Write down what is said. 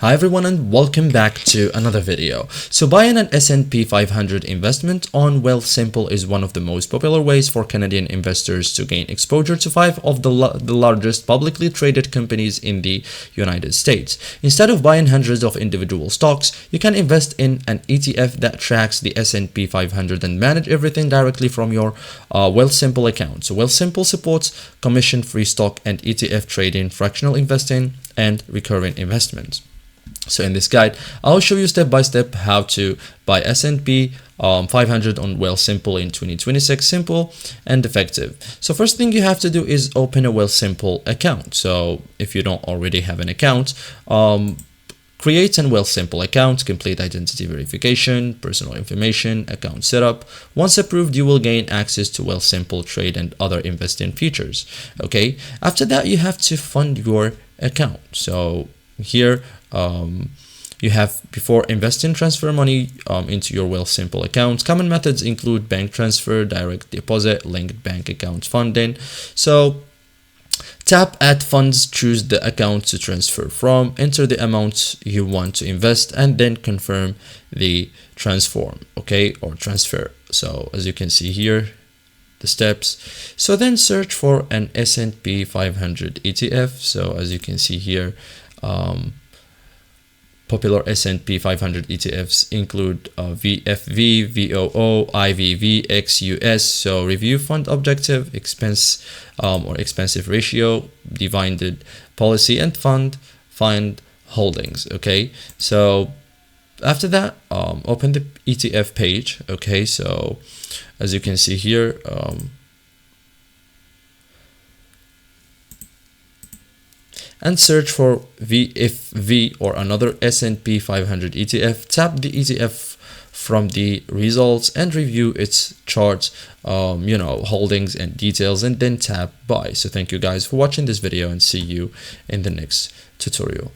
Hi everyone and welcome back to another video. So buying an S&P 500 investment on Wealthsimple is one of the most popular ways for Canadian investors to gain exposure to five of the largest publicly traded companies in the United States. Instead of buying hundreds of individual stocks, you can invest in an ETF that tracks the S&P 500 and manage everything directly from your Wealthsimple account. So Wealthsimple supports commission-free stock and ETF trading, fractional investing, and recurring investments. So in this guide, I'll show you step by step how to buy S&P 500 on Wealthsimple in 2026, simple and effective. So first thing you have to do is open a Wealthsimple account. So if you don't already have an account, create a Wealthsimple account, complete identity verification, personal information, account setup. Once approved, you will gain access to Wealthsimple trade and other investing features. Okay. After that, you have to fund your account. So here you have, before investing, transfer money into your Wealthsimple account. Common methods include bank transfer, direct deposit, linked bank account funding. So tap Add Funds, choose the account to transfer from, enter the amount you want to invest, and then confirm the transfer, okay, or transfer. So as you can see here, the steps. So then search for an S&P 500 ETF. So as you can see here, popular S&P 500 ETFs include VFV, VOO, IVV, XUS. So review fund objective, expense or expensive ratio, dividend policy, and find holdings. Okay, so after that, open the ETF page. Okay, so as you can see here, and search for VFV or another S&P 500 ETF. Tap the ETF from the results and review its charts, holdings and details, and then tap buy. So thank you guys for watching this video and see you in the next tutorial.